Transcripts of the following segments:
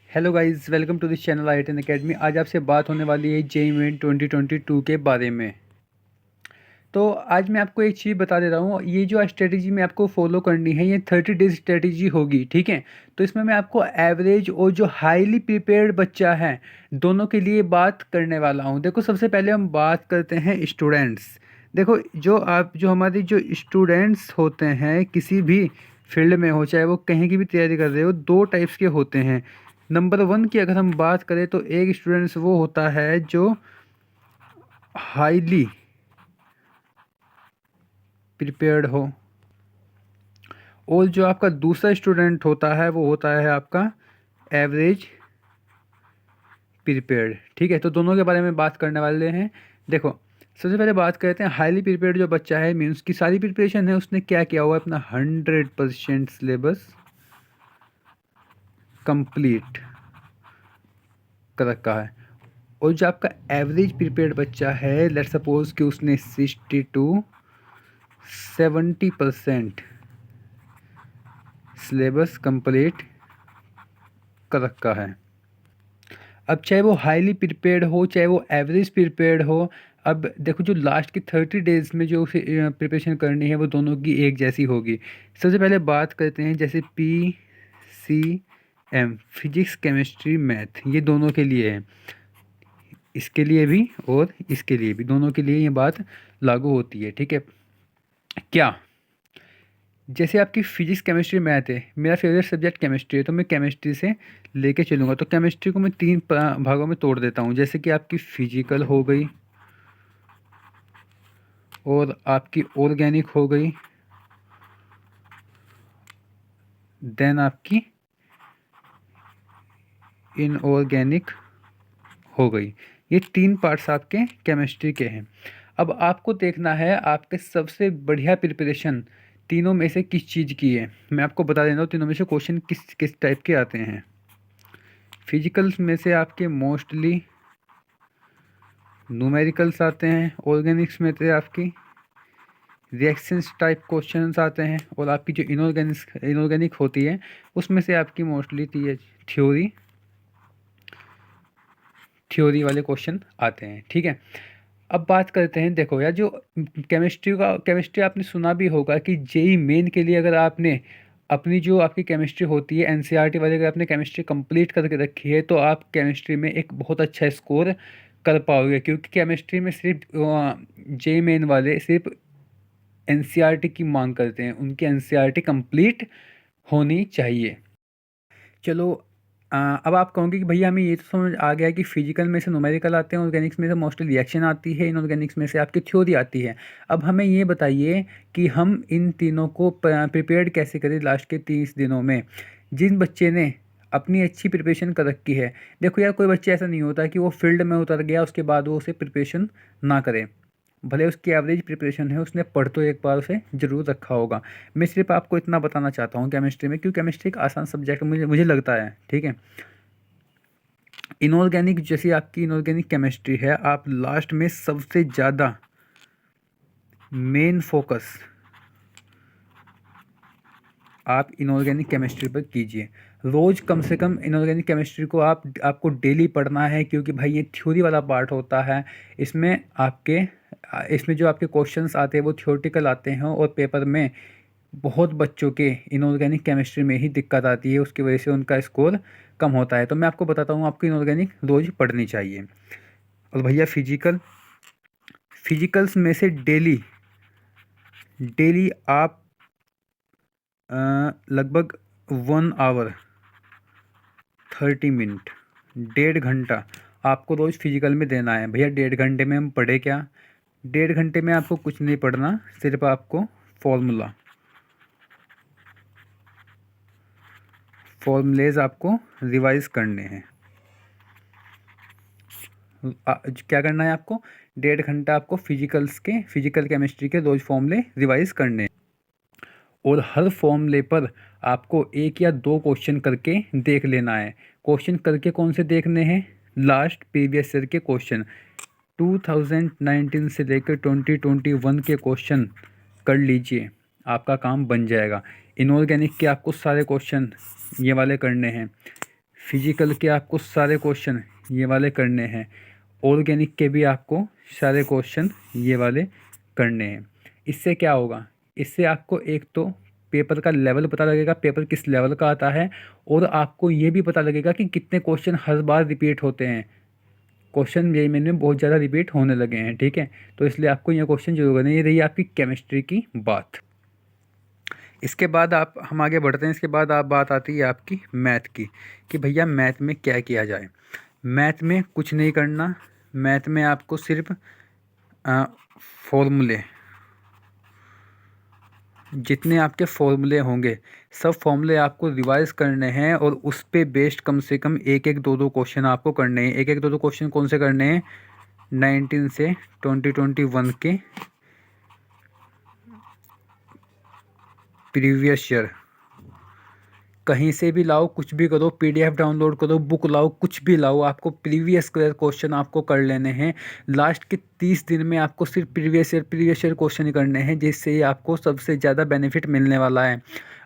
Hello guys, welcome to this channel I ten academy. आज आपसे बात होने वाली है जेईई मेन 2022 के बारे में। तो आज मैं आपको एक चीज़ बता दे रहा हूँ, ये जो स्ट्रेटजी में आपको फॉलो करनी है ये 30 डेज स्ट्रेटजी होगी, ठीक है। तो इसमें मैं आपको एवरेज और जो हाईली प्रिपेयर्ड बच्चा है दोनों के लिए बात करने वाला हूँ। देखो, सबसे पहले हम बात करते हैं स्टूडेंट्स। देखो, जो हमारे जो स्टूडेंट्स होते हैं किसी भी फील्ड में हो, चाहे वो कहीं की भी तैयारी कर रहे हो, दो टाइप्स के होते हैं। नंबर वन की अगर हम बात करें तो एक स्टूडेंट्स वो होता है जो हाईली प्रिपेयर्ड हो, और जो आपका दूसरा स्टूडेंट होता है वो होता है आपका एवरेज प्रिपेयर्ड, ठीक है। तो दोनों के बारे में बात करने वाले हैं। देखो, सबसे पहले बात करते हैं हाईली प्रिपेयर्ड जो बच्चा है, मीन्स की सारी प्रिपरेशन है उसने क्या किया हुआ है, अपना 100% सिलेबस कंप्लीट कर रखा है। और जो आपका एवरेज प्रिपेयर्ड बच्चा है, लेट सपोज कि उसने 60 to 70% सिलेबस कंप्लीट कर रखा है। अब चाहे वो हाईली प्रिपेयर्ड हो चाहे वो एवरेज प्रिपेयर्ड हो, अब देखो जो लास्ट की 30 डेज़ में जो प्रिपरेशन करनी है वो दोनों की एक जैसी होगी। सबसे पहले बात करते हैं जैसे PCM, फिजिक्स केमिस्ट्री मैथ, ये दोनों के लिए है, इसके लिए भी और इसके लिए भी, दोनों के लिए ये बात लागू होती है, ठीक है। क्या, जैसे आपकी फिजिक्स केमिस्ट्री मैथ है, मेरा फेवरेट सब्जेक्ट केमिस्ट्री है, तो मैं केमिस्ट्री से लेके चलूँगा। तो केमिस्ट्री को मैं तीन भागों में तोड़ देता हूँ, जैसे कि आपकी फिजिकल हो गई, और आपकी ऑर्गेनिक हो गई, देन आपकी इनऑर्गेनिक हो गई। ये तीन पार्ट्स आपके केमिस्ट्री के हैं। अब आपको देखना है आपके सबसे बढ़िया प्रिपरेशन तीनों में से किस चीज़ की है। मैं आपको बता देता हूँ तीनों में से क्वेश्चन किस किस टाइप के आते हैं। फिजिकल्स में से आपके मोस्टली न्यूमेरिकल्स आते हैं, ऑर्गेनिक्स में से आपकी रिएक्शंस टाइप क्वेश्चंस आते हैं, और आपकी जो इनऑर्गेनिक होती है उसमें से आपकी मोस्टली थ्योरी वाले क्वेश्चन आते हैं, ठीक है। अब बात करते हैं, देखो यार, जो केमिस्ट्री आपने सुना भी होगा कि जेई मेन के लिए अगर आपने अपनी जो आपकी केमिस्ट्री होती है एनसीईआरटी वाले, अगर आपने केमिस्ट्री कंप्लीट करके रखी है तो आप केमिस्ट्री में एक बहुत अच्छा स्कोर कर पाओगे, क्योंकि केमिस्ट्री में सिर्फ जेई मेन वाले सिर्फ एनसीईआरटी की मांग करते हैं, उनकी एनसीईआरटी कंप्लीट होनी चाहिए। चलो, अब आप कहोगे कि भैया हमें ये तो समझ आ गया कि फिजिकल में से न्यूमेरिकल आते हैं, ऑर्गेनिक्स में से मोस्टली रिएक्शन आती है, इनऑर्गेनिक्स में से आपकी थ्योरी आती है। अब हमें ये बताइए कि हम इन तीनों को प्रिपेयर्ड कैसे करें लास्ट के 30 दिनों में। जिन बच्चे ने अपनी अच्छी प्रिपरेशन कर रखी है, देखो यार, कोई बच्चा ऐसा नहीं होता कि वो फील्ड में उतर गया उसके बाद वो उसे प्रिपरेशन ना करे, भले उसकी एवरेज प्रिपरेशन है, उसने पढ़ तो एक बार उसे ज़रूर रखा होगा। मैं सिर्फ आपको इतना बताना चाहता हूँ केमिस्ट्री में, क्योंकि केमिस्ट्री एक आसान सब्जेक्ट मुझे मुझे लगता है, ठीक है। इनऑर्गेनिक, जैसी आपकी इनऑर्गेनिक केमिस्ट्री है, आप लास्ट में सबसे ज़्यादा मेन फोकस आप इनऑर्गेनिक केमिस्ट्री पर कीजिए। रोज़ कम से कम इनऑर्गेनिक केमिस्ट्री को आपको डेली पढ़ना है, क्योंकि भाई ये थ्योरी वाला पार्ट होता है। इसमें जो आपके क्वेश्चंस आते हैं वो थ्योरेटिकल आते हैं, और पेपर में बहुत बच्चों के इनऑर्गेनिक केमिस्ट्री में ही दिक्कत आती है, उसकी वजह से उनका स्कोर कम होता है। तो मैं आपको बताता हूँ, आपको इनऑर्गेनिक रोज़ पढ़नी चाहिए। और भैया फिजिकल्स में से डेली डेली आप लगभग 1 आवर 30 मिनट, 1.5 घंटा आपको रोज़ फिजिकल में देना है। भैया 1.5 घंटे में हम पढ़े क्या? 1.5 घंटे में आपको कुछ नहीं पढ़ना, सिर्फ आपको फॉर्मूलेज आपको रिवाइज करने हैं। क्या करना है आपको? 1.5 घंटा आपको फिजिकल केमिस्ट्री के रोज फॉर्मूले रिवाइज करने हैं, और हर फॉर्मूले पर आपको एक या दो क्वेश्चन करके देख लेना है। क्वेश्चन करके कौन से देखने हैं? लास्ट प्रीवियस ईयर के क्वेश्चन, 2019 से लेकर 2021 के क्वेश्चन कर लीजिए, आपका काम बन जाएगा। इनऑर्गेनिक के आपको सारे क्वेश्चन ये वाले करने हैं। फिजिकल के आपको सारे क्वेश्चन ये वाले करने हैं, ऑर्गेनिक के भी आपको सारे क्वेश्चन ये वाले करने हैं। इससे क्या होगा, इससे आपको एक तो पेपर का लेवल पता लगेगा, पेपर किस लेवल का आता है, और आपको ये भी पता लगेगा कि कितने क्वेश्चन हर बार रिपीट होते हैं। क्वेश्चन जेईई मेन में बहुत ज़्यादा रिपीट होने लगे हैं, ठीक है। तो इसलिए आपको ये क्वेश्चन जरूर करना है। ये रही आपकी केमिस्ट्री की बात। इसके बाद हम आगे बढ़ते हैं। इसके बाद बात आती है आपकी मैथ की, कि भैया मैथ में क्या किया जाए। मैथ में कुछ नहीं करना। मैथ में आपको सिर्फ फॉर्मूले, जितने आपके फॉर्मूले होंगे सब फॉर्मूले आपको रिवाइज करने हैं, और उस पे बेस्ड कम से कम एक एक दो दो क्वेश्चन आपको करने हैं। एक एक दो दो क्वेश्चन कौन से करने हैं, 19 से 2021 के प्रीवियस ईयर, कहीं से भी लाओ, कुछ भी करो, पीडीएफ डाउनलोड करो, बुक लाओ, कुछ भी लाओ, आपको प्रीवियस ईयर क्वेश्चन आपको कर लेने हैं। लास्ट के 30 दिन में आपको सिर्फ प्रीवियस ईयर क्वेश्चन ही करने हैं, जिससे ये आपको सबसे ज़्यादा बेनिफिट मिलने वाला है।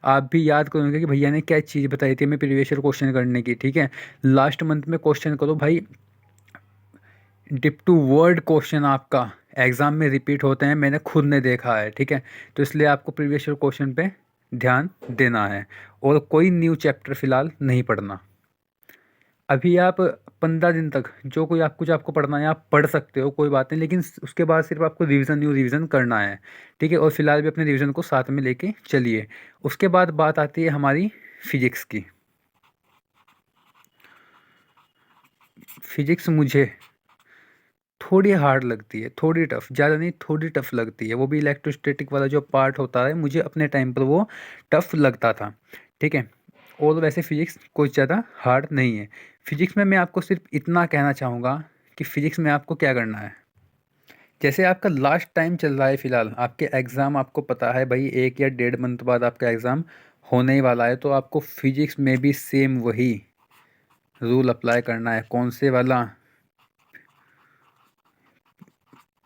आप भी याद करोगे कि भैया ने क्या चीज़ बताई थी हमें प्रीवियस ईयर क्वेश्चन करने की, ठीक है। लास्ट मंथ में क्वेश्चन करो भाई, डिप टू वर्ड क्वेश्चन आपका एग्ज़ाम में रिपीट होते हैं, मैंने खुद ने देखा है, ठीक है। तो इसलिए आपको प्रीवियस ईयर क्वेश्चन पे ध्यान देना है, और कोई न्यू चैप्टर फ़िलहाल नहीं पढ़ना। अभी आप 15 दिन तक जो कोई कुछ आपको पढ़ना है आप पढ़ सकते हो, कोई बात नहीं, लेकिन उसके बाद सिर्फ आपको न्यू रिवीजन करना है, ठीक है। और फिलहाल भी अपने रिवीजन को साथ में लेके चलिए। उसके बाद बात आती है हमारी फिजिक्स की। फिजिक्स मुझे थोड़ी हार्ड लगती है, थोड़ी टफ, ज़्यादा नहीं, थोड़ी टफ लगती है। वो भी इलेक्ट्रोस्टैटिक वाला जो पार्ट होता है, मुझे अपने टाइम पर वो टफ लगता था, ठीक है। और वैसे फिजिक्स कुछ ज़्यादा हार्ड नहीं है। फिजिक्स में मैं आपको सिर्फ इतना कहना चाहूँगा कि फ़िज़िक्स में आपको क्या करना है। जैसे आपका लास्ट टाइम चल रहा है फ़िलहाल, आपके एग्ज़ाम आपको पता है भाई 1 या 1.5 मंथ बाद आपका एग्ज़ाम होने ही वाला है, तो आपको फिजिक्स में भी सेम वही रूल अप्लाई करना है। कौन से वाला,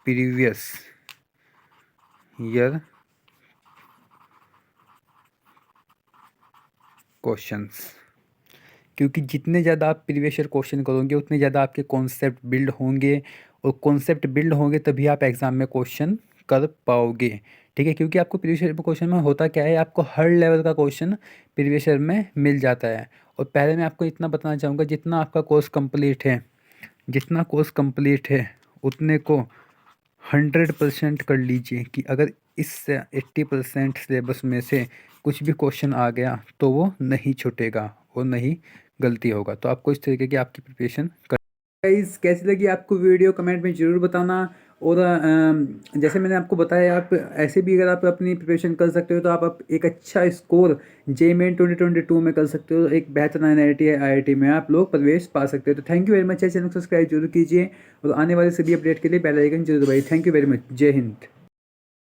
प्रीवियस ईयर क्वेश्चंस, क्योंकि जितने ज़्यादा आप प्रीवियस ईयर क्वेश्चन करोगे उतने ज़्यादा आपके कॉन्सेप्ट बिल्ड होंगे, और कॉन्सेप्ट बिल्ड होंगे तभी आप एग्ज़ाम में क्वेश्चन कर पाओगे, ठीक है। क्योंकि आपको प्रीवियस ईयर क्वेश्चन में होता क्या है, आपको हर लेवल का क्वेश्चन प्रीवियस ईयर में मिल जाता है। और पहले मैं आपको इतना बताना चाहूँगा, जितना आपका कोर्स कंप्लीट है, जितना कोर्स कंप्लीट है उतने को 100% कर लीजिए, कि अगर इस 80% सिलेबस में से कुछ भी क्वेश्चन आ गया तो वो नहीं छूटेगा और नहीं गलती होगा। तो आपको इस तरीके की आपकी प्रिपरेशन कर। गाइस कैसी लगी आपको वीडियो, कमेंट में ज़रूर बताना। और जैसे मैंने आपको बताया, आप ऐसे भी अगर आप अपनी प्रिपरेशन कर सकते हो तो आप एक अच्छा स्कोर जेईई मेन 2022 में कर सकते हो। एक बेहतर IIT में आप लोग प्रवेश पा सकते हो। तो thank you very much. Channel को सब्सक्राइब जरूर कीजिए, और आने वाले सभी अपडेट के लिए बेल आइकन जरूर दबाइए। Thank you very much. जय हिंद।